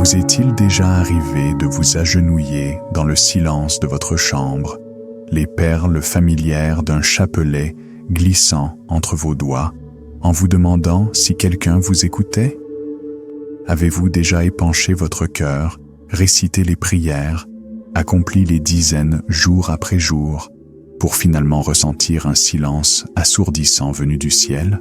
Vous est-il déjà arrivé de vous agenouiller dans le silence de votre chambre, les perles familières d'un chapelet glissant entre vos doigts, en vous demandant si quelqu'un vous écoutait? Avez-vous déjà épanché votre cœur, récité les prières, accompli les dizaines jour après jour, pour finalement ressentir un silence assourdissant venu du ciel?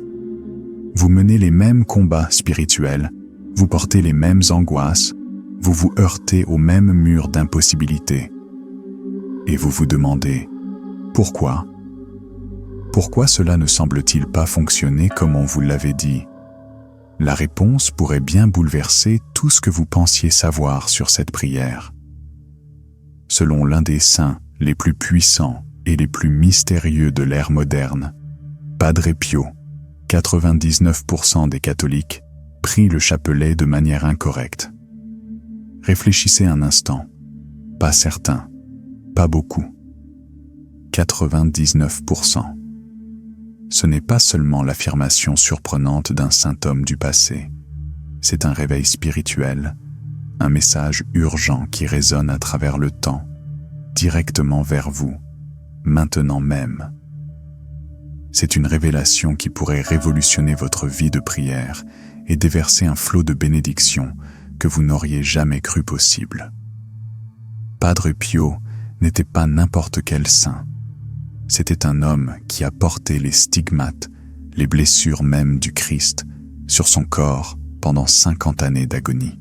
Vous menez les mêmes combats spirituels, vous portez les mêmes angoisses, vous vous heurtez au même mur d'impossibilité. Et vous vous demandez, pourquoi? Pourquoi cela ne semble-t-il pas fonctionner comme on vous l'avait dit? La réponse pourrait bien bouleverser tout ce que vous pensiez savoir sur cette prière. Selon l'un des saints les plus puissants et les plus mystérieux de l'ère moderne, Padre Pio, 99% des catholiques prient le chapelet de manière incorrecte. Réfléchissez un instant. Pas certain, pas beaucoup. 99%. Ce n'est pas seulement l'affirmation surprenante d'un saint homme du passé. C'est un réveil spirituel, un message urgent qui résonne à travers le temps, directement vers vous, maintenant même. C'est une révélation qui pourrait révolutionner votre vie de prière et déverser un flot de bénédictions que vous n'auriez jamais cru possible. Padre Pio n'était pas n'importe quel saint. C'était un homme qui a porté les stigmates, les blessures même du Christ, sur son corps pendant 50 années d'agonie.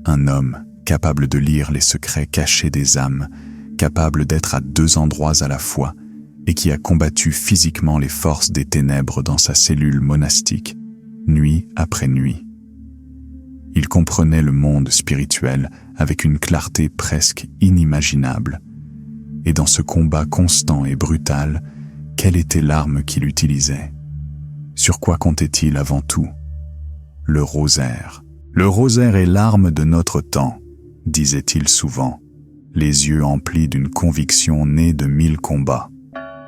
Un homme capable de lire les secrets cachés des âmes, capable d'être à deux endroits à la fois, et qui a combattu physiquement les forces des ténèbres dans sa cellule monastique, nuit après nuit. Il comprenait le monde spirituel avec une clarté presque inimaginable. Et dans ce combat constant et brutal, quelle était l'arme qu'il utilisait? Sur quoi comptait-il avant tout? Le rosaire. Le rosaire est l'arme de notre temps, disait-il souvent, les yeux emplis d'une conviction née de 1000 combats.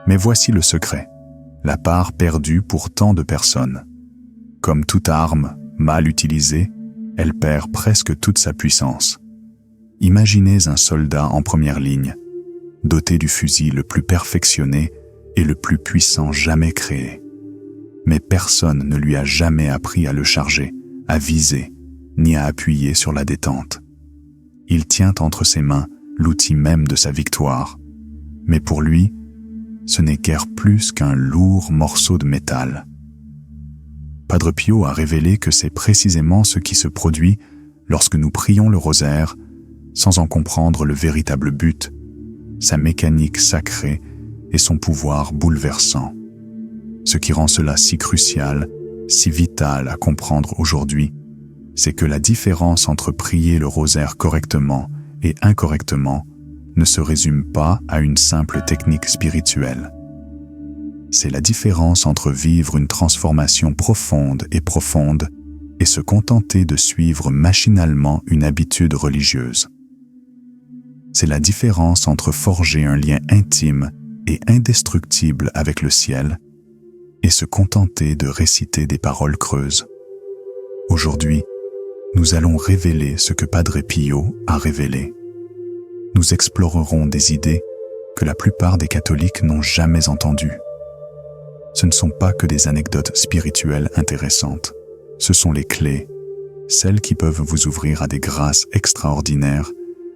Mais voici le secret, la part perdue pour tant de personnes. Comme toute arme, mal utilisée, elle perd presque toute sa puissance. Imaginez un soldat en première ligne, doté du fusil le plus perfectionné et le plus puissant jamais créé. Mais personne ne lui a jamais appris à le charger, à viser, ni à appuyer sur la détente. Il tient entre ses mains l'outil même de sa victoire. Mais pour lui, ce n'est guère plus qu'un lourd morceau de métal. Padre Pio a révélé que c'est précisément ce qui se produit lorsque nous prions le rosaire sans en comprendre le véritable but, sa mécanique sacrée et son pouvoir bouleversant. Ce qui rend cela si crucial, si vital à comprendre aujourd'hui, c'est que la différence entre prier le rosaire correctement et incorrectement ne se résume pas à une simple technique spirituelle. C'est la différence entre vivre une transformation profonde et se contenter de suivre machinalement une habitude religieuse. C'est la différence entre forger un lien intime et indestructible avec le ciel et se contenter de réciter des paroles creuses. Aujourd'hui, nous allons révéler ce que Padre Pio a révélé. Nous explorerons des idées que la plupart des catholiques n'ont jamais entendues. Ce ne sont pas que des anecdotes spirituelles intéressantes. Ce sont les clés, celles qui peuvent vous ouvrir à des grâces extraordinaires,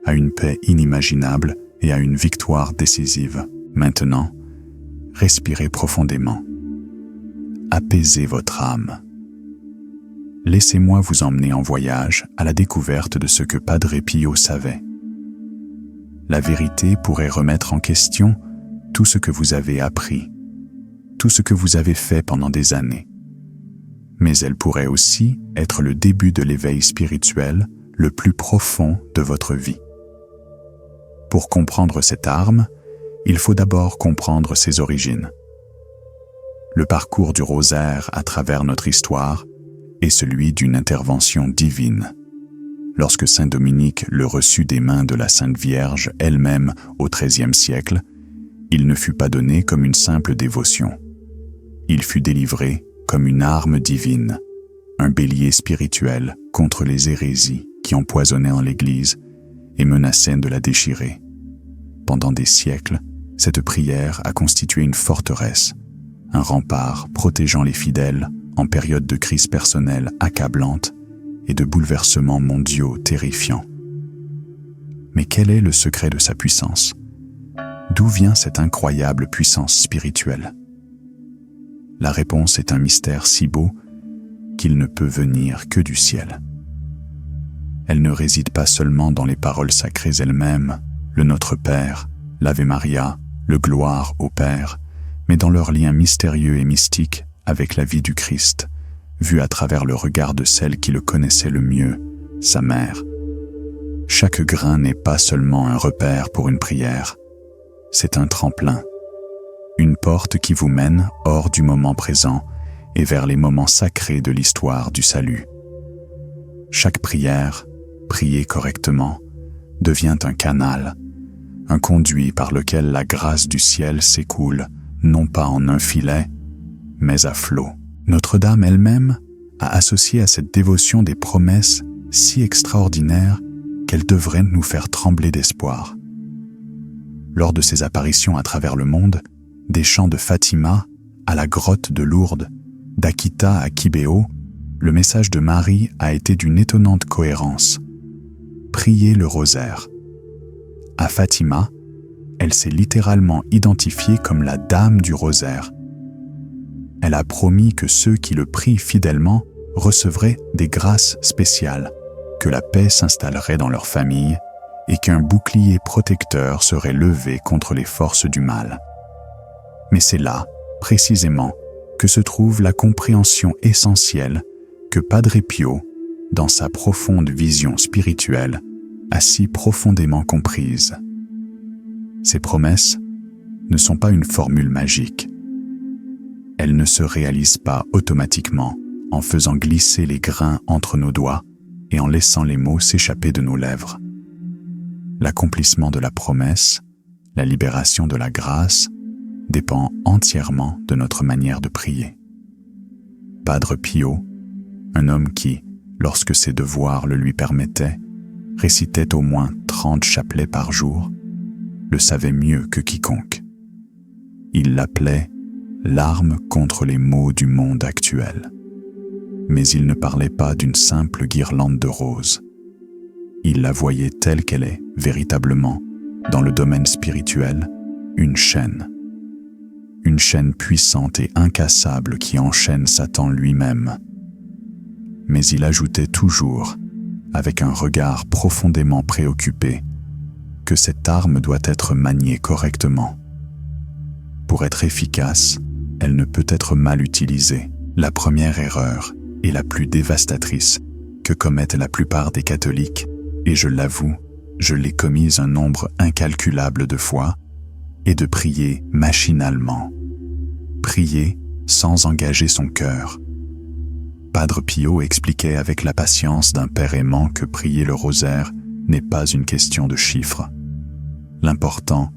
à une paix inimaginable et à une victoire décisive. Maintenant, respirez profondément. Apaisez votre âme. Laissez-moi vous emmener en voyage à la découverte de ce que Padre Pio savait. La vérité pourrait remettre en question tout ce que vous avez appris, tout ce que vous avez fait pendant des années. Mais elle pourrait aussi être le début de l'éveil spirituel le plus profond de votre vie. Pour comprendre cette arme, il faut d'abord comprendre ses origines. Le parcours du rosaire à travers notre histoire est celui d'une intervention divine. Lorsque saint Dominique le reçut des mains de la Sainte Vierge elle-même au XIIIe siècle, il ne fut pas donné comme une simple dévotion. Il fut délivré comme une arme divine, un bélier spirituel contre les hérésies qui qui empoisonnait l'Église et menaçait de la déchirer. Pendant des siècles, cette prière a constitué une forteresse, un rempart protégeant les fidèles en période de crise personnelle accablante et de bouleversements mondiaux terrifiants. Mais quel est le secret de sa puissance? D'où vient cette incroyable puissance spirituelle? La réponse est un mystère si beau qu'il ne peut venir que du ciel. Elle ne réside pas seulement dans les paroles sacrées elles-mêmes, le Notre Père, l'Ave Maria, le Gloire au Père, mais dans leur lien mystérieux et mystique avec la vie du Christ, vu à travers le regard de celle qui le connaissait le mieux, sa mère. Chaque grain n'est pas seulement un repère pour une prière, c'est un tremplin, une porte qui vous mène hors du moment présent et vers les moments sacrés de l'histoire du salut. Chaque prière, priée correctement, devient un canal, un conduit par lequel la grâce du ciel s'écoule, non pas en un filet, mais à flot. Notre-Dame elle-même a associé à cette dévotion des promesses si extraordinaires qu'elles devraient nous faire trembler d'espoir. Lors de ses apparitions à travers le monde, des chants de Fatima à la grotte de Lourdes, d'Akita à Kibéo, le message de Marie a été d'une étonnante cohérence. Priez le rosaire. À Fatima, elle s'est littéralement identifiée comme la Dame du rosaire. Elle a promis que ceux qui le prient fidèlement recevraient des grâces spéciales, que la paix s'installerait dans leur famille et qu'un bouclier protecteur serait levé contre les forces du mal. Mais c'est là, précisément, que se trouve la compréhension essentielle que Padre Pio, dans sa profonde vision spirituelle, a si profondément comprise. Ces promesses ne sont pas une formule magique. Elles ne se réalisent pas automatiquement en faisant glisser les grains entre nos doigts et en laissant les mots s'échapper de nos lèvres. L'accomplissement de la promesse, la libération de la grâce, dépend entièrement de notre manière de prier. Padre Pio, un homme qui, lorsque ses devoirs le lui permettaient, récitait au moins 30 chapelets par jour, le savait mieux que quiconque. Il l'appelait l'arme contre les maux du monde actuel. Mais il ne parlait pas d'une simple guirlande de roses. Il la voyait telle qu'elle est, véritablement, dans le domaine spirituel, une chaîne puissante et incassable qui enchaîne Satan lui-même. Mais il ajoutait toujours, avec un regard profondément préoccupé, que cette arme doit être maniée correctement. Pour être efficace, elle ne peut être mal utilisée. La première erreur, et la plus dévastatrice, que commettent la plupart des catholiques, et je l'avoue, je l'ai commise un nombre incalculable de fois, est de prier machinalement. Prier sans engager son cœur. Padre Pio expliquait avec la patience d'un père aimant que prier le rosaire n'est pas une question de chiffres. L'important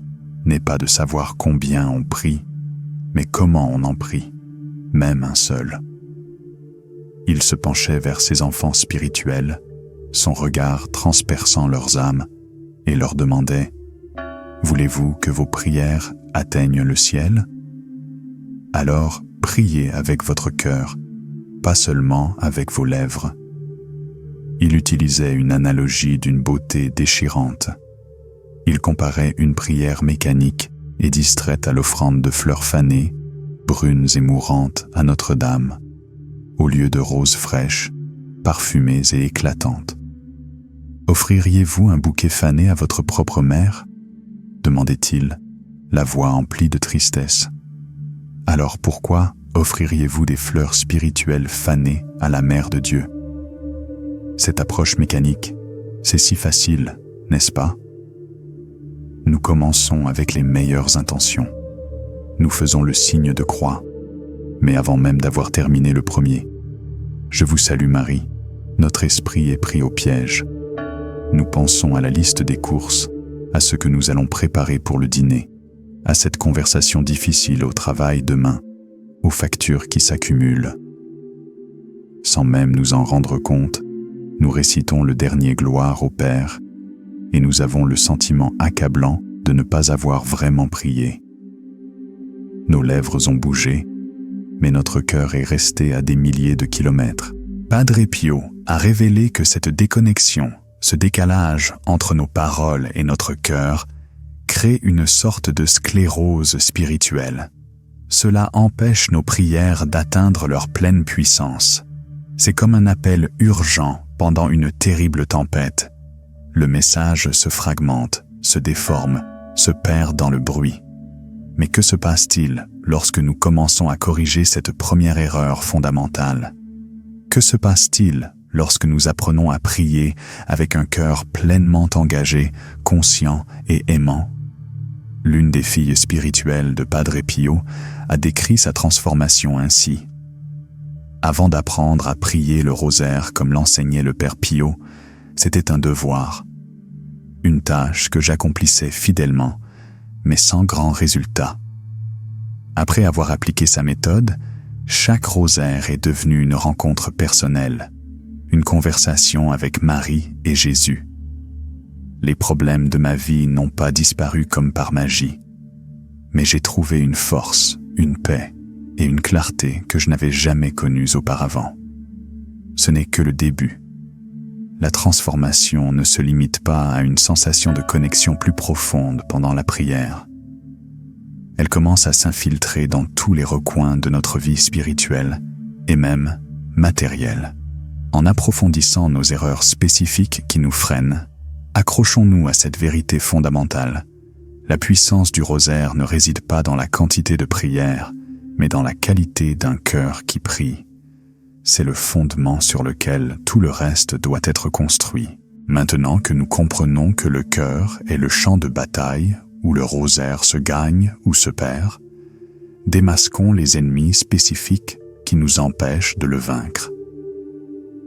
n'est pas de savoir combien on prie, mais comment on en prie, même un seul. Il se penchait vers ses enfants spirituels, son regard transperçant leurs âmes, et leur demandait « Voulez-vous que vos prières atteignent le ciel ? Alors priez avec votre cœur, pas seulement avec vos lèvres. » Il utilisait une analogie d'une beauté déchirante. Il comparait une prière mécanique et distraite à l'offrande de fleurs fanées, brunes et mourantes à Notre-Dame, au lieu de roses fraîches, parfumées et éclatantes. « Offririez-vous un bouquet fané à votre propre mère ?» demandait-il, la voix emplie de tristesse. « Alors pourquoi offririez-vous des fleurs spirituelles fanées à la Mère de Dieu ? Cette approche mécanique, c'est si facile, n'est-ce pas ? Nous commençons avec les meilleures intentions. Nous faisons le signe de croix, mais avant même d'avoir terminé le premier. Je vous salue Marie, notre esprit est pris au piège. Nous pensons à la liste des courses, à ce que nous allons préparer pour le dîner, à cette conversation difficile au travail demain, aux factures qui s'accumulent. Sans même nous en rendre compte, Nous récitons le dernier gloire au Père et nous avons le sentiment accablant de ne pas avoir vraiment prié. Nos lèvres ont bougé, mais notre cœur est resté à des milliers de kilomètres. Padre Pio a révélé que cette déconnexion, ce décalage entre nos paroles et notre cœur, crée une sorte de sclérose spirituelle. Cela empêche nos prières d'atteindre leur pleine puissance. C'est comme un appel urgent pendant une terrible tempête. Le message se fragmente, se déforme, se perd dans le bruit. Mais que se passe-t-il lorsque nous commençons à corriger cette première erreur fondamentale? Que se passe-t-il lorsque nous apprenons à prier avec un cœur pleinement engagé, conscient et aimant? L'une des filles spirituelles de Padre Pio a décrit sa transformation ainsi. Avant d'apprendre à prier le rosaire comme l'enseignait le Père Pio, c'était un devoir, une tâche que j'accomplissais fidèlement, mais sans grand résultat. Après avoir appliqué sa méthode, chaque rosaire est devenu une rencontre personnelle, une conversation avec Marie et Jésus. Les problèmes de ma vie n'ont pas disparu comme par magie, mais j'ai trouvé une force, une paix et une clarté que je n'avais jamais connues auparavant. Ce n'est que le début. La transformation ne se limite pas à une sensation de connexion plus profonde pendant la prière. Elle commence à s'infiltrer dans tous les recoins de notre vie spirituelle et même matérielle. En approfondissant nos erreurs spécifiques qui nous freinent, accrochons-nous à cette vérité fondamentale. La puissance du rosaire ne réside pas dans la quantité de prières, mais dans la qualité d'un cœur qui prie. C'est le fondement sur lequel tout le reste doit être construit. Maintenant que nous comprenons que le cœur est le champ de bataille où le rosaire se gagne ou se perd, démasquons les ennemis spécifiques qui nous empêchent de le vaincre.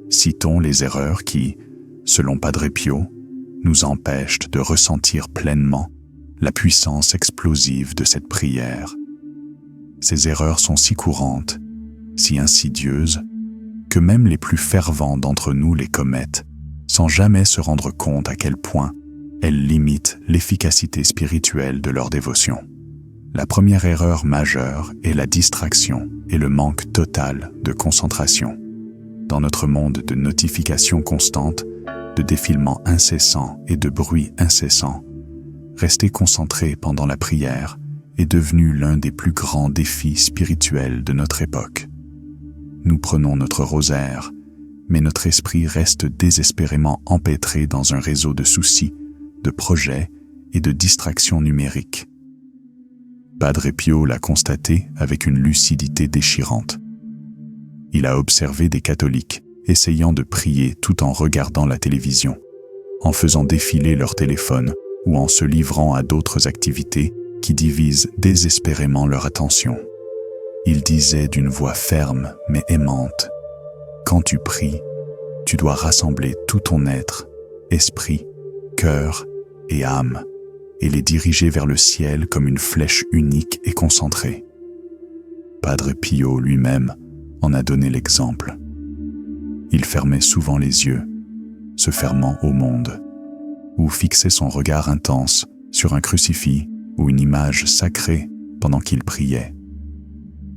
Citons les erreurs qui, selon Padre Pio, nous empêchent de ressentir pleinement la puissance explosive de cette prière. Ces erreurs sont si courantes, si insidieuses, que même les plus fervents d'entre nous les commettent, sans jamais se rendre compte à quel point elles limitent l'efficacité spirituelle de leur dévotion. La première erreur majeure est la distraction et le manque total de concentration. Dans notre monde de notifications constantes, de défilements incessants et de bruits incessants, rester concentré pendant la prière est devenu l'un des plus grands défis spirituels de notre époque. Nous prenons notre rosaire, mais notre esprit reste désespérément empêtré dans un réseau de soucis, de projets et de distractions numériques. Padre Pio l'a constaté avec une lucidité déchirante. Il a observé des catholiques essayant de prier tout en regardant la télévision, en faisant défiler leur téléphone ou en se livrant à d'autres activités qui divisent désespérément leur attention. Il disait d'une voix ferme mais aimante, « Quand tu pries, tu dois rassembler tout ton être, esprit, cœur et âme, et les diriger vers le ciel comme une flèche unique et concentrée. » Padre Pio lui-même en a donné l'exemple. Il fermait souvent les yeux, se fermant au monde, ou fixait son regard intense sur un crucifix ou une image sacrée pendant qu'il priait.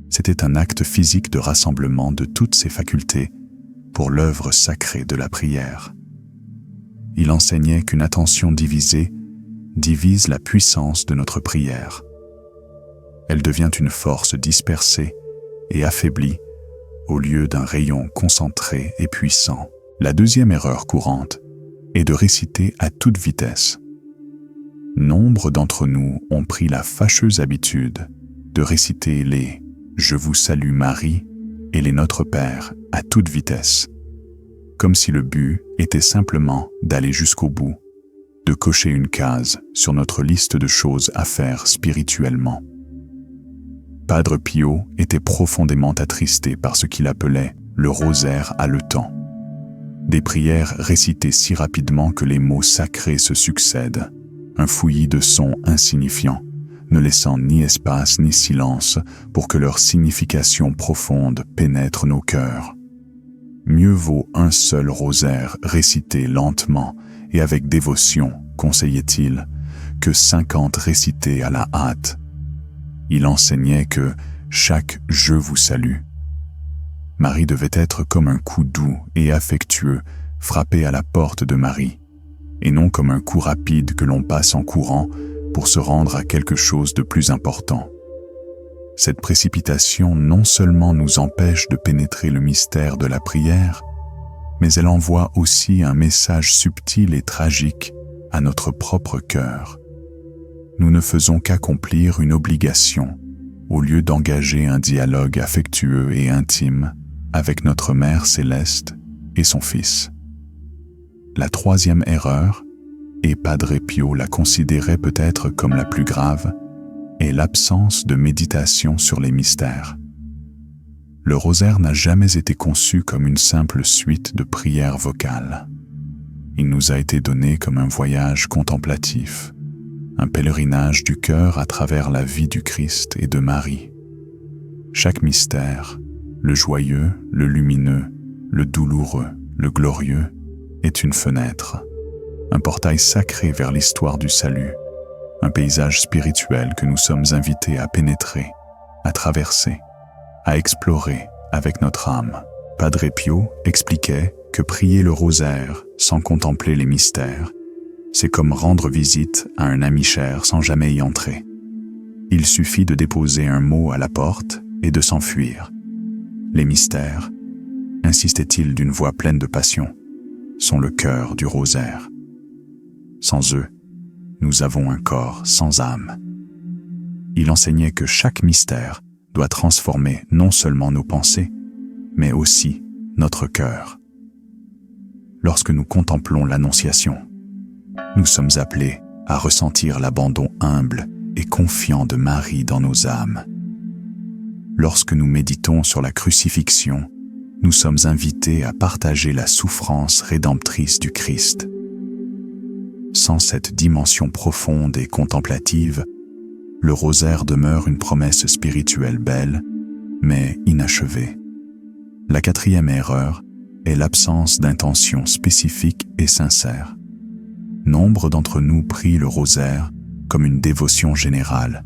C'était un acte physique de rassemblement de toutes ses facultés pour l'œuvre sacrée de la prière. Il enseignait qu'une attention divisée divise la puissance de notre prière. Elle devient une force dispersée et affaiblie au lieu d'un rayon concentré et puissant. La deuxième erreur courante est de réciter à toute vitesse. Nombre d'entre nous ont pris la fâcheuse habitude de réciter les « Je vous salue Marie » et les Notre Père à toute vitesse, comme si le but était simplement d'aller jusqu'au bout, de cocher une case sur notre liste de choses à faire spirituellement. Padre Pio était profondément attristé par ce qu'il appelait le rosaire haletant. Des prières récitées si rapidement que les mots sacrés se succèdent, un fouillis de sons insignifiants, ne laissant ni espace ni silence pour que leur signification profonde pénètre nos cœurs. Mieux vaut un seul rosaire récité lentement et avec dévotion, conseillait-il, que 50 récités à la hâte. Il enseignait que chaque « je vous salue » Marie devait être comme un coup doux et affectueux frappé à la porte de Marie, et non comme un coup rapide que l'on passe en courant pour se rendre à quelque chose de plus important. Cette précipitation non seulement nous empêche de pénétrer le mystère de la prière, mais elle envoie aussi un message subtil et tragique à notre propre cœur. Nous ne faisons qu'accomplir une obligation au lieu d'engager un dialogue affectueux et intime avec notre Mère céleste et son Fils. La troisième erreur, et Padre Pio la considérait peut-être comme la plus grave, est l'absence de méditation sur les mystères. Le rosaire n'a jamais été conçu comme une simple suite de prières vocales. Il nous a été donné comme un voyage contemplatif, un pèlerinage du cœur à travers la vie du Christ et de Marie. Chaque mystère, le joyeux, le lumineux, le douloureux, le glorieux, est une fenêtre, un portail sacré vers l'histoire du salut, un paysage spirituel que nous sommes invités à pénétrer, à traverser, à explorer avec notre âme. Padre Pio expliquait que prier le rosaire sans contempler les mystères, c'est comme rendre visite à un ami cher sans jamais y entrer. Il suffit de déposer un mot à la porte et de s'enfuir. Les mystères, insistait-il d'une voix pleine de passion, sont le cœur du rosaire. Sans eux, nous avons un corps sans âme. Il enseignait que chaque mystère doit transformer non seulement nos pensées, mais aussi notre cœur. Lorsque nous contemplons l'Annonciation, nous sommes appelés à ressentir l'abandon humble et confiant de Marie dans nos âmes. Lorsque nous méditons sur la crucifixion, nous sommes invités à partager la souffrance rédemptrice du Christ. Sans cette dimension profonde et contemplative, le rosaire demeure une promesse spirituelle belle, mais inachevée. La quatrième erreur est l'absence d'intention spécifique et sincère. Nombre d'entre nous prient le rosaire comme une dévotion générale,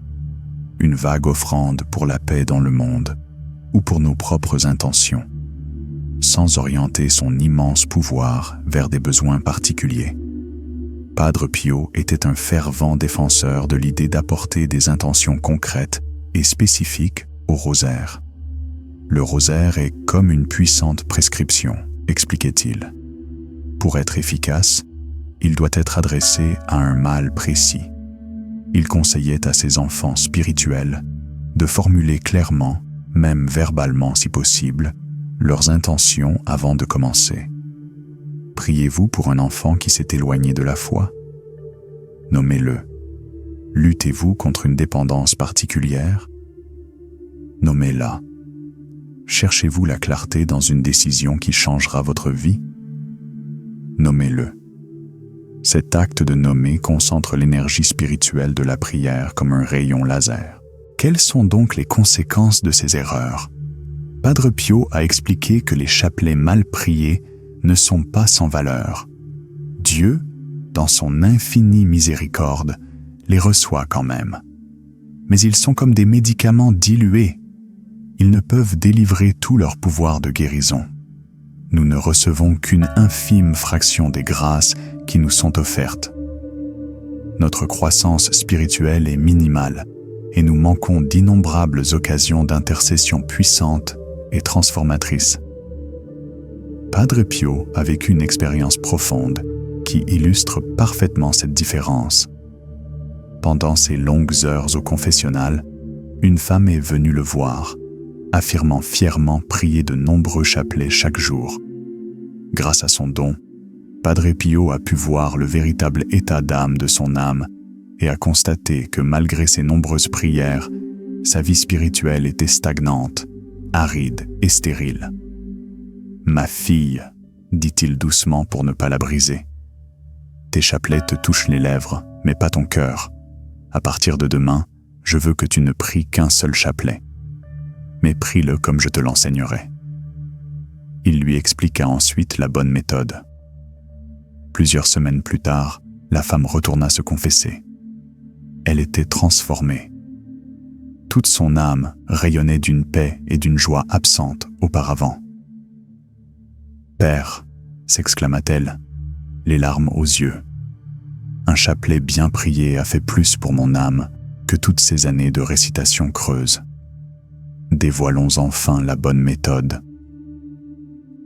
une vague offrande pour la paix dans le monde ou pour nos propres intentions, sans orienter son immense pouvoir vers des besoins particuliers. Padre Pio était un fervent défenseur de l'idée d'apporter des intentions concrètes et spécifiques au rosaire. Le rosaire est comme une puissante prescription, expliquait-il. Pour être efficace, il doit être adressé à un mal précis. Il conseillait à ses enfants spirituels de formuler clairement, même verbalement si possible, leurs intentions avant de commencer. Priez-vous pour un enfant qui s'est éloigné de la foi? Nommez-le. Luttez-vous contre une dépendance particulière? Nommez-la. Cherchez-vous la clarté dans une décision qui changera votre vie? Nommez-le. Cet acte de nommer concentre l'énergie spirituelle de la prière comme un rayon laser. Quelles sont donc les conséquences de ces erreurs? Padre Pio a expliqué que les chapelets mal priés ne sont pas sans valeur. Dieu, dans son infinie miséricorde, les reçoit quand même. Mais ils sont comme des médicaments dilués. Ils ne peuvent délivrer tout leur pouvoir de guérison. Nous ne recevons qu'une infime fraction des grâces qui nous sont offertes. Notre croissance spirituelle est minimale et nous manquons d'innombrables occasions d'intercession puissante et transformatrice. Padre Pio a vécu une expérience profonde qui illustre parfaitement cette différence. Pendant ses longues heures au confessionnal, une femme est venue le voir, affirmant fièrement prier de nombreux chapelets chaque jour. Grâce à son don, Padre Pio a pu voir le véritable état d'âme de son âme et a constaté que malgré ses nombreuses prières, sa vie spirituelle était stagnante, aride et stérile. « Ma fille, dit-il doucement pour ne pas la briser, tes chapelets te touchent les lèvres, mais pas ton cœur. À partir de demain, je veux que tu ne pries qu'un seul chapelet. Mais prie-le comme je te l'enseignerai. » Il lui expliqua ensuite la bonne méthode. Plusieurs semaines plus tard, la femme retourna se confesser. Elle était transformée. Toute son âme rayonnait d'une paix et d'une joie absentes auparavant. « Père », s'exclama-t-elle, les larmes aux yeux, « un chapelet bien prié a fait plus pour mon âme que toutes ces années de récitation creuse. Dévoilons enfin la bonne méthode.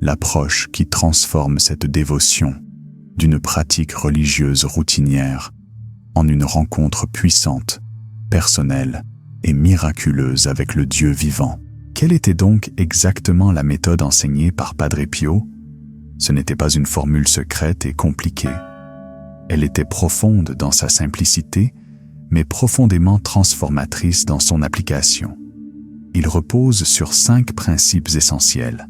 L'approche qui transforme cette dévotion d'une pratique religieuse routinière en une rencontre puissante, personnelle et miraculeuse avec le Dieu vivant. Quelle était donc exactement la méthode enseignée par Padre Pio? Ce n'était pas une formule secrète et compliquée. Elle était profonde dans sa simplicité, mais profondément transformatrice dans son application. Il repose sur 5 principes essentiels,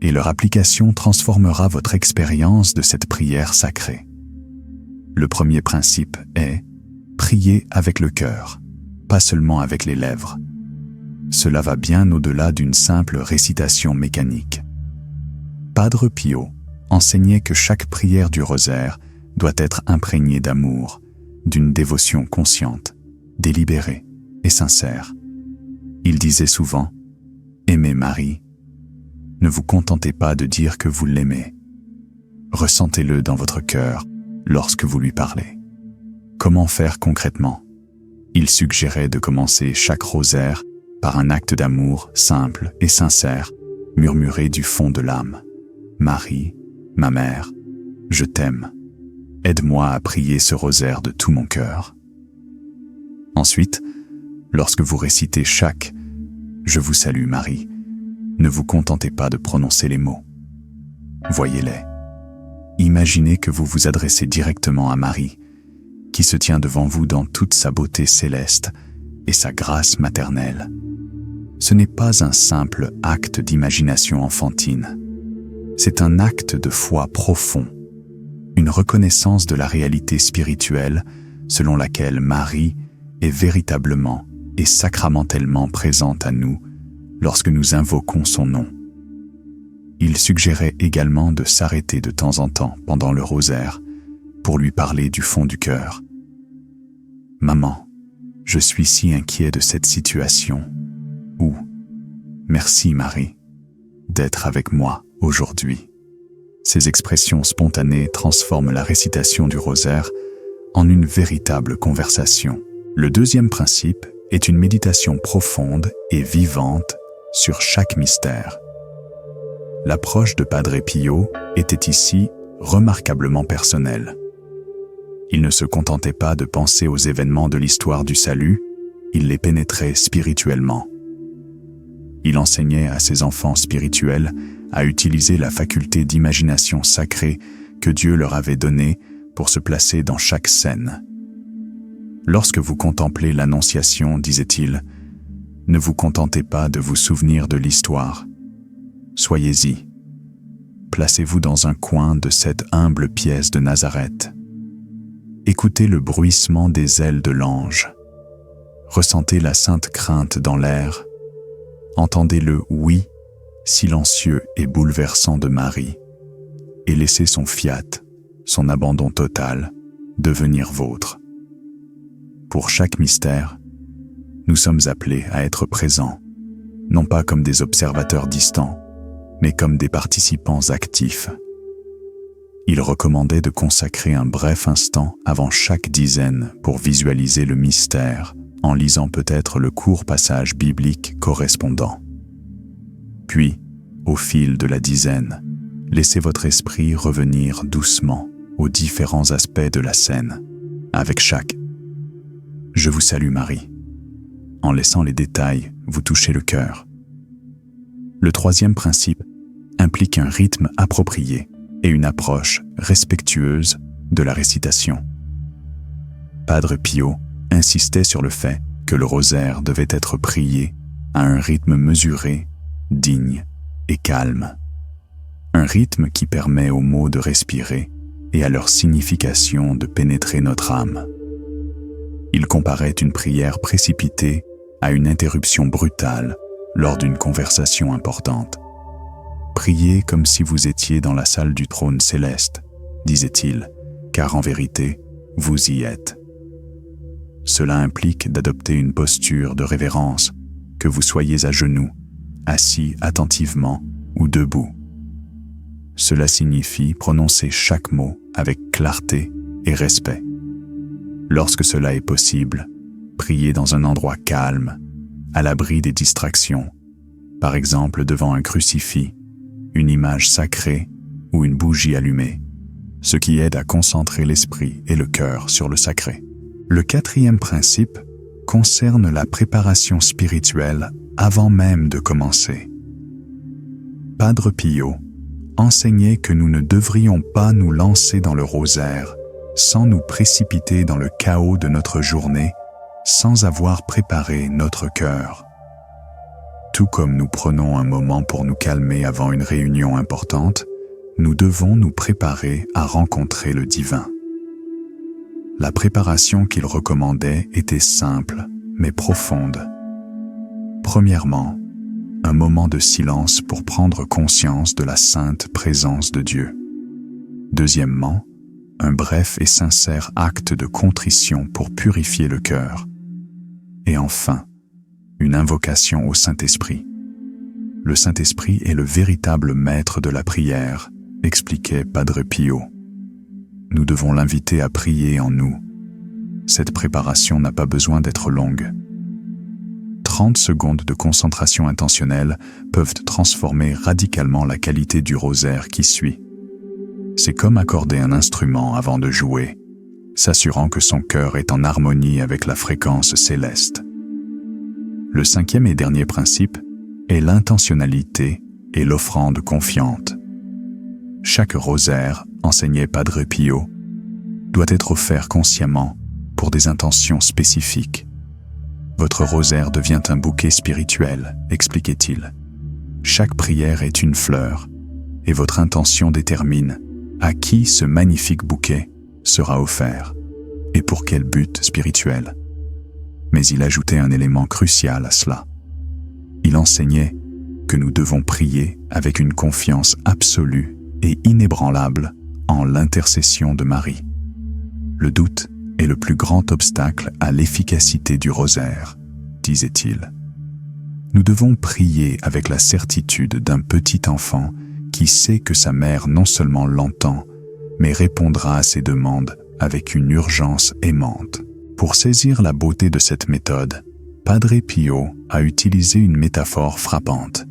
et leur application transformera votre expérience de cette prière sacrée. Le premier principe est « prier avec le cœur », pas seulement avec les lèvres. Cela va bien au-delà d'une simple récitation mécanique. Padre Pio enseignait que chaque prière du rosaire doit être imprégnée d'amour, d'une dévotion consciente, délibérée et sincère. Il disait souvent « Aimez Marie ». Ne vous contentez pas de dire que vous l'aimez. Ressentez-le dans votre cœur lorsque vous lui parlez. Comment faire concrètement? Il suggérait de commencer chaque rosaire par un acte d'amour simple et sincère, murmuré du fond de l'âme. « Marie, ma mère, je t'aime. Aide-moi à prier ce rosaire de tout mon cœur. » Ensuite, lorsque vous récitez chaque « Je vous salue Marie », ne vous contentez pas de prononcer les mots. Voyez-les. Imaginez que vous vous adressez directement à Marie, qui se tient devant vous dans toute sa beauté céleste et sa grâce maternelle. Ce n'est pas un simple acte d'imagination enfantine. C'est un acte de foi profond, une reconnaissance de la réalité spirituelle selon laquelle Marie est véritablement et sacramentellement présente à nous lorsque nous invoquons son nom. Il suggérait également de s'arrêter de temps en temps pendant le rosaire pour lui parler du fond du cœur. « Maman, je suis si inquiet de cette situation. » ou « Merci Marie, d'être avec moi aujourd'hui. » Ces expressions spontanées transforment la récitation du rosaire en une véritable conversation. Le deuxième principe est une méditation profonde et vivante sur chaque mystère. L'approche de Padre Pio était ici remarquablement personnelle. Il ne se contentait pas de penser aux événements de l'histoire du salut, il les pénétrait spirituellement. Il enseignait à ses enfants spirituels à utiliser la faculté d'imagination sacrée que Dieu leur avait donnée pour se placer dans chaque scène. Lorsque vous contemplez l'Annonciation, disait-il, ne vous contentez pas de vous souvenir de l'histoire. Soyez-y. Placez-vous dans un coin de cette humble pièce de Nazareth. Écoutez le bruissement des ailes de l'ange. Ressentez la sainte crainte dans l'air. Entendez le « oui » silencieux et bouleversant de Marie, et laissez son fiat, son abandon total, devenir vôtre. Pour chaque mystère, nous sommes appelés à être présents, non pas comme des observateurs distants, mais comme des participants actifs. Il recommandait de consacrer un bref instant avant chaque dizaine pour visualiser le mystère, en lisant peut-être le court passage biblique correspondant. Puis, au fil de la dizaine, laissez votre esprit revenir doucement aux différents aspects de la scène, avec chaque « Je vous salue Marie », en laissant les détails vous toucher le cœur. Le troisième principe implique un rythme approprié et une approche respectueuse de la récitation. Padre Pio insistait sur le fait que le rosaire devait être prié à un rythme mesuré, digne et calme. Un rythme qui permet aux mots de respirer et à leur signification de pénétrer notre âme. Il comparait une prière précipitée à une interruption brutale lors d'une conversation importante. Priez comme si vous étiez dans la salle du trône céleste, disait-il, car en vérité, vous y êtes. Cela implique d'adopter une posture de révérence, que vous soyez à genoux, assis attentivement ou debout. Cela signifie prononcer chaque mot avec clarté et respect. Lorsque cela est possible, priez dans un endroit calme, à l'abri des distractions, par exemple devant un crucifix, une image sacrée ou une bougie allumée, ce qui aide à concentrer l'esprit et le cœur sur le sacré. Le 4e principe concerne la préparation spirituelle avant même de commencer. Padre Pio enseignait que nous ne devrions pas nous lancer dans le rosaire sans nous précipiter dans le chaos de notre journée, sans avoir préparé notre cœur. Tout comme nous prenons un moment pour nous calmer avant une réunion importante, nous devons nous préparer à rencontrer le divin. La préparation qu'il recommandait était simple, mais profonde. Premièrement, un moment de silence pour prendre conscience de la sainte présence de Dieu. Deuxièmement, un bref et sincère acte de contrition pour purifier le cœur. Et enfin, une invocation au Saint-Esprit. Le Saint-Esprit est le véritable maître de la prière, expliquait Padre Pio. Nous devons l'inviter à prier en nous. Cette préparation n'a pas besoin d'être longue. 30 secondes de concentration intentionnelle peuvent transformer radicalement la qualité du rosaire qui suit. C'est comme accorder un instrument avant de jouer, s'assurant que son cœur est en harmonie avec la fréquence céleste. Le 5e et dernier principe est l'intentionnalité et l'offrande confiante. Chaque rosaire, enseignait Padre Pio, doit être offert consciemment pour des intentions spécifiques. Votre rosaire devient un bouquet spirituel, expliquait-il. Chaque prière est une fleur, et votre intention détermine à qui ce magnifique bouquet sera offert et pour quel but spirituel. Mais il ajoutait un élément crucial à cela. Il enseignait que nous devons prier avec une confiance absolue et inébranlable en l'intercession de Marie. Le doute est le plus grand obstacle à l'efficacité du rosaire, disait-il. Nous devons prier avec la certitude d'un petit enfant qui sait que sa mère non seulement l'entend, mais répondra à ses demandes avec une urgence aimante. Pour saisir la beauté de cette méthode, Padre Pio a utilisé une métaphore frappante.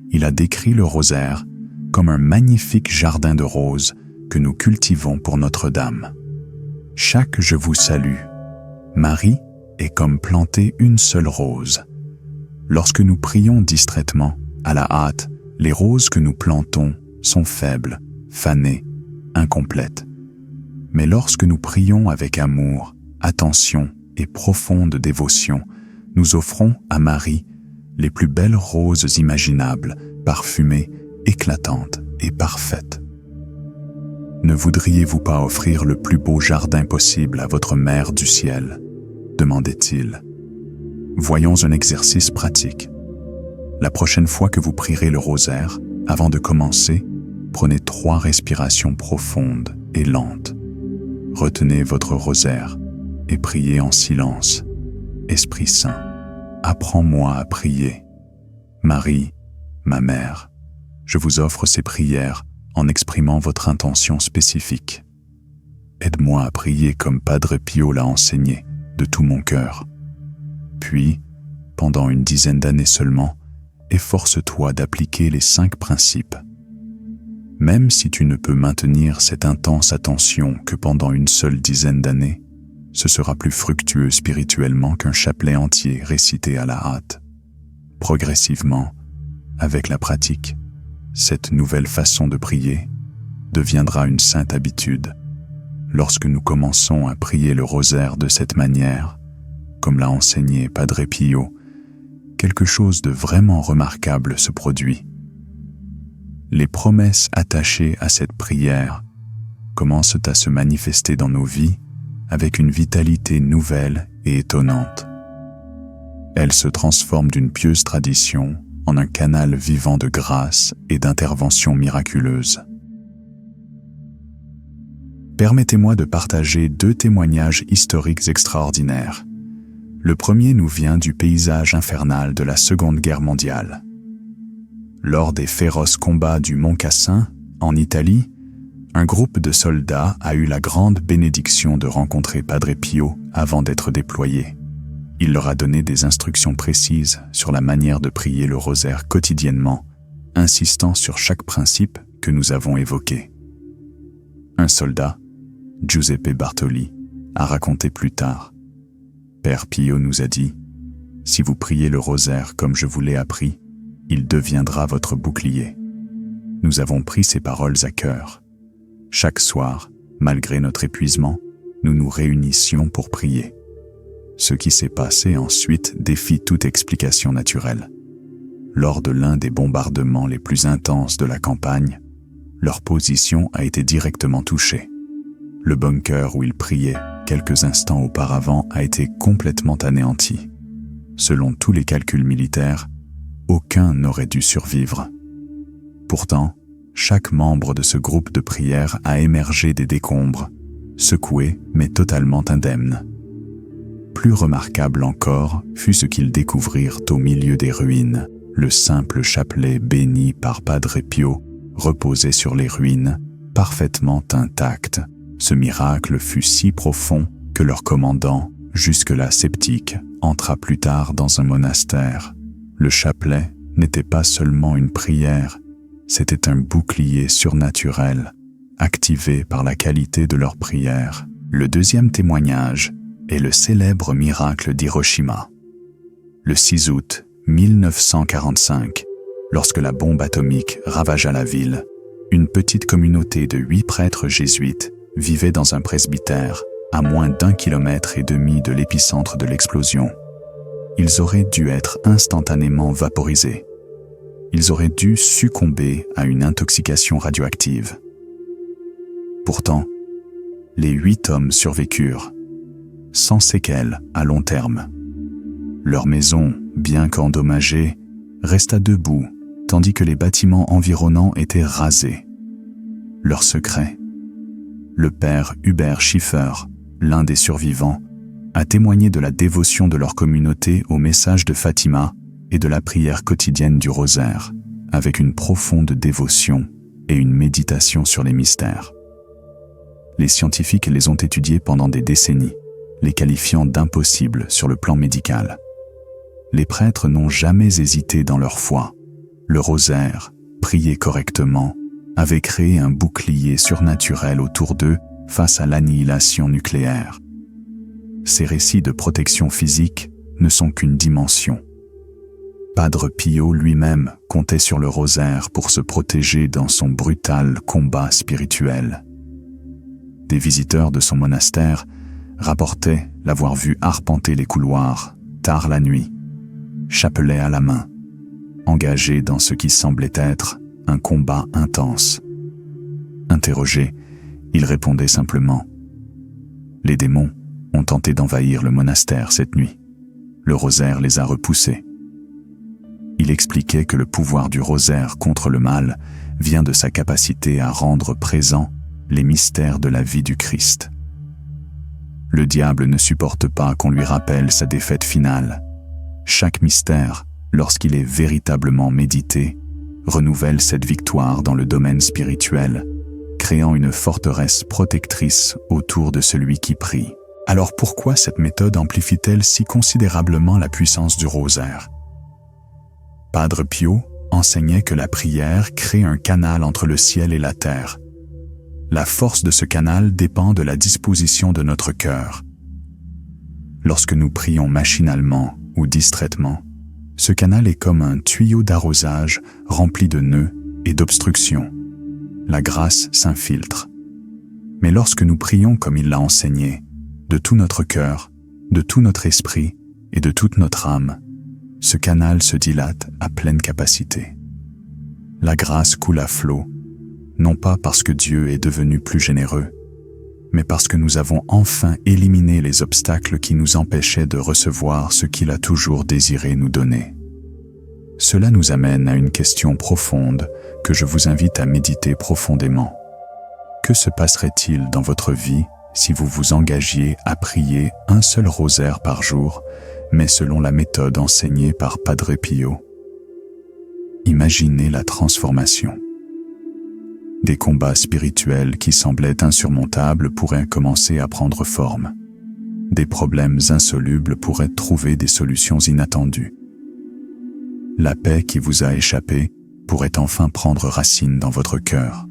Il a décrit le rosaire comme un magnifique jardin de roses que nous cultivons pour Notre-Dame. Chaque « Je vous salue », Marie est comme planter une seule rose. Lorsque nous prions distraitement, à la hâte, les roses que nous plantons sont faibles, fanées, incomplètes. Mais lorsque nous prions avec amour, attention et profonde dévotion, nous offrons à Marie les plus belles roses imaginables, parfumées, éclatantes et parfaites. Ne voudriez-vous pas offrir le plus beau jardin possible à votre Mère du ciel ? Demandait-il. Voyons un exercice pratique. La prochaine fois que vous prierez le rosaire, avant de commencer, prenez 3 respirations profondes et lentes. Retenez votre rosaire et priez en silence. Esprit Saint, apprends-moi à prier. Marie, ma mère, je vous offre ces prières en exprimant votre intention spécifique. Aide-moi à prier comme Padre Pio l'a enseigné, de tout mon cœur. Puis, pendant une dizaine d'années seulement, efforce-toi d'appliquer les 5 principes. Même si tu ne peux maintenir cette intense attention que pendant une seule dizaine d'années, ce sera plus fructueux spirituellement qu'un chapelet entier récité à la hâte. Progressivement, avec la pratique, cette nouvelle façon de prier deviendra une sainte habitude. Lorsque nous commençons à prier le rosaire de cette manière, comme l'a enseigné Padre Pio, quelque chose de vraiment remarquable se produit. Les promesses attachées à cette prière commencent à se manifester dans nos vies avec une vitalité nouvelle et étonnante. Elles se transforment d'une pieuse tradition en un canal vivant de grâce et d'intervention miraculeuse. Permettez-moi de partager 2 témoignages historiques extraordinaires. Le premier nous vient du paysage infernal de la Seconde Guerre mondiale. Lors des féroces combats du Mont Cassin, en Italie, un groupe de soldats a eu la grande bénédiction de rencontrer Padre Pio avant d'être déployé. Il leur a donné des instructions précises sur la manière de prier le rosaire quotidiennement, insistant sur chaque principe que nous avons évoqué. Un soldat, Giuseppe Bartoli, a raconté plus tard: « Père Pio nous a dit, si vous priez le rosaire comme je vous l'ai appris, il deviendra votre bouclier. » Nous avons pris ces paroles à cœur. Chaque soir, malgré notre épuisement, nous nous réunissions pour prier. Ce qui s'est passé ensuite défie toute explication naturelle. Lors de l'un des bombardements les plus intenses de la campagne, leur position a été directement touchée. Le bunker où ils priaient quelques instants auparavant a été complètement anéanti. Selon tous les calculs militaires, aucun n'aurait dû survivre. Pourtant, chaque membre de ce groupe de prière a émergé des décombres, secoué mais totalement indemne. Plus remarquable encore fut ce qu'ils découvrirent au milieu des ruines. Le simple chapelet béni par Padre Pio reposait sur les ruines, parfaitement intact. Ce miracle fut si profond que leur commandant, jusque-là sceptique, entra plus tard dans un monastère. Le chapelet n'était pas seulement une prière, c'était un bouclier surnaturel, activé par la qualité de leur prière. Le deuxième témoignage est le célèbre miracle d'Hiroshima. Le 6 août 1945, lorsque la bombe atomique ravagea la ville, une petite communauté de 8 prêtres jésuites vivait dans un presbytère à moins d'1,5 km de l'épicentre de l'explosion. Ils auraient dû être instantanément vaporisés. Ils auraient dû succomber à une intoxication radioactive. Pourtant, les 8 hommes survécurent, sans séquelles à long terme. Leur maison, bien qu'endommagée, resta debout, tandis que les bâtiments environnants étaient rasés. Leur secret: le père Hubert Schiffer, l'un des survivants, a témoigné de la dévotion de leur communauté au message de Fatima et de la prière quotidienne du rosaire, avec une profonde dévotion et une méditation sur les mystères. Les scientifiques les ont étudiés pendant des décennies, les qualifiant d'impossibles sur le plan médical. Les prêtres n'ont jamais hésité dans leur foi. Le rosaire, prié correctement, avait créé un bouclier surnaturel autour d'eux face à l'annihilation nucléaire. Ces récits de protection physique ne sont qu'une dimension. Padre Pio lui-même comptait sur le rosaire pour se protéger dans son brutal combat spirituel. Des visiteurs de son monastère rapportaient l'avoir vu arpenter les couloirs tard la nuit, chapelet à la main, engagé dans ce qui semblait être un combat intense. Interrogé, il répondait simplement: « Les démons ont tenté d'envahir le monastère cette nuit. Le rosaire les a repoussés. » Il expliquait que le pouvoir du rosaire contre le mal vient de sa capacité à rendre présents les mystères de la vie du Christ. Le diable ne supporte pas qu'on lui rappelle sa défaite finale. Chaque mystère, lorsqu'il est véritablement médité, renouvelle cette victoire dans le domaine spirituel, créant une forteresse protectrice autour de celui qui prie. Alors pourquoi cette méthode amplifie-t-elle si considérablement la puissance du rosaire? Padre Pio enseignait que la prière crée un canal entre le ciel et la terre. La force de ce canal dépend de la disposition de notre cœur. Lorsque nous prions machinalement ou distraitement, ce canal est comme un tuyau d'arrosage rempli de nœuds et d'obstructions. La grâce s'infiltre. Mais lorsque nous prions comme il l'a enseigné, de tout notre cœur, de tout notre esprit et de toute notre âme, ce canal se dilate à pleine capacité. La grâce coule à flot, non pas parce que Dieu est devenu plus généreux, mais parce que nous avons enfin éliminé les obstacles qui nous empêchaient de recevoir ce qu'il a toujours désiré nous donner. Cela nous amène à une question profonde que je vous invite à méditer profondément. Que se passerait-il dans votre vie si vous vous engagiez à prier un seul rosaire par jour, mais selon la méthode enseignée par Padre Pio? Imaginez la transformation. Des combats spirituels qui semblaient insurmontables pourraient commencer à prendre forme. Des problèmes insolubles pourraient trouver des solutions inattendues. La paix qui vous a échappé pourrait enfin prendre racine dans votre cœur.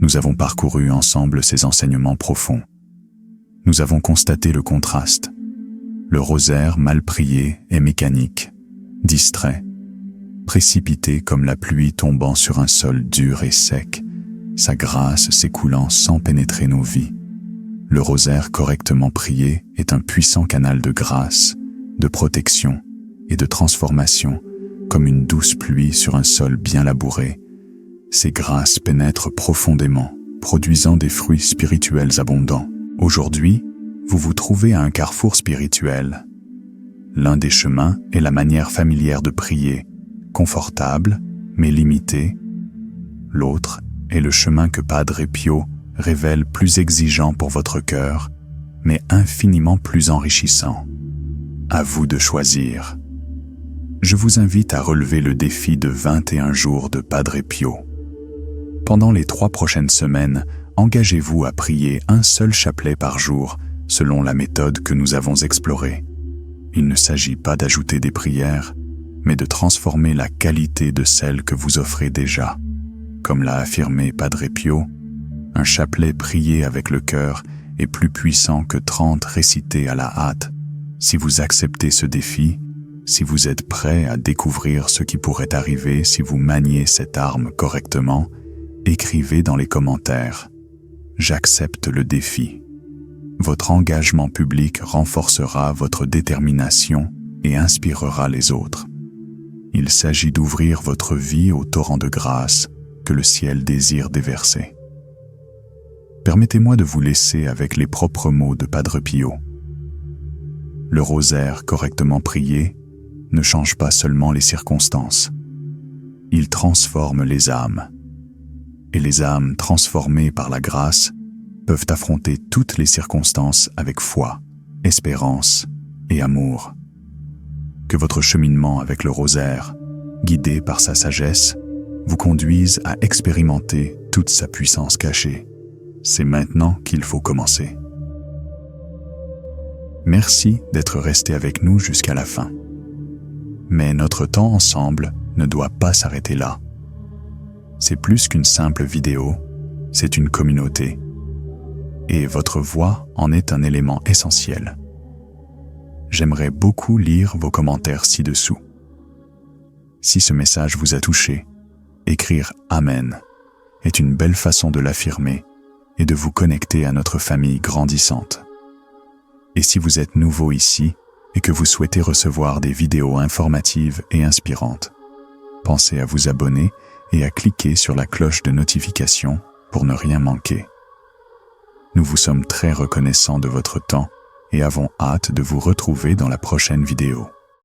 Nous avons parcouru ensemble ces enseignements profonds. Nous avons constaté le contraste. Le rosaire mal prié et mécanique, distrait, précipité comme la pluie tombant sur un sol dur et sec, sa grâce s'écoulant sans pénétrer nos vies. Le rosaire correctement prié est un puissant canal de grâce, de protection et de transformation, comme une douce pluie sur un sol bien labouré. Ces grâces pénètrent profondément, produisant des fruits spirituels abondants. Aujourd'hui, vous vous trouvez à un carrefour spirituel. L'un des chemins est la manière familière de prier, confortable, mais limitée. L'autre est le chemin que Padre Pio révèle plus exigeant pour votre cœur, mais infiniment plus enrichissant. À vous de choisir. Je vous invite à relever le défi de 21 jours de Padre Pio. Pendant les 3 prochaines semaines, engagez-vous à prier un seul chapelet par jour, selon la méthode que nous avons explorée. Il ne s'agit pas d'ajouter des prières, mais de transformer la qualité de celles que vous offrez déjà. Comme l'a affirmé Padre Pio, un chapelet prié avec le cœur est plus puissant que 30 récités à la hâte. Si vous acceptez ce défi, si vous êtes prêt à découvrir ce qui pourrait arriver si vous maniez cette arme correctement, écrivez dans les commentaires « J'accepte le défi ». Votre engagement public renforcera votre détermination et inspirera les autres. Il s'agit d'ouvrir votre vie au torrent de grâce que le ciel désire déverser. Permettez-moi de vous laisser avec les propres mots de Padre Pio. Le rosaire correctement prié ne change pas seulement les circonstances. Il transforme les âmes. Et les âmes transformées par la grâce peuvent affronter toutes les circonstances avec foi, espérance et amour. Que votre cheminement avec le rosaire, guidé par sa sagesse, vous conduise à expérimenter toute sa puissance cachée. C'est maintenant qu'il faut commencer. Merci d'être resté avec nous jusqu'à la fin. Mais notre temps ensemble ne doit pas s'arrêter là. C'est plus qu'une simple vidéo, c'est une communauté. Et votre voix en est un élément essentiel. J'aimerais beaucoup lire vos commentaires ci-dessous. Si ce message vous a touché, écrire « Amen » est une belle façon de l'affirmer et de vous connecter à notre famille grandissante. Et si vous êtes nouveau ici et que vous souhaitez recevoir des vidéos informatives et inspirantes, pensez à vous abonner et à cliquer sur la cloche de notification pour ne rien manquer. Nous vous sommes très reconnaissants de votre temps et avons hâte de vous retrouver dans la prochaine vidéo.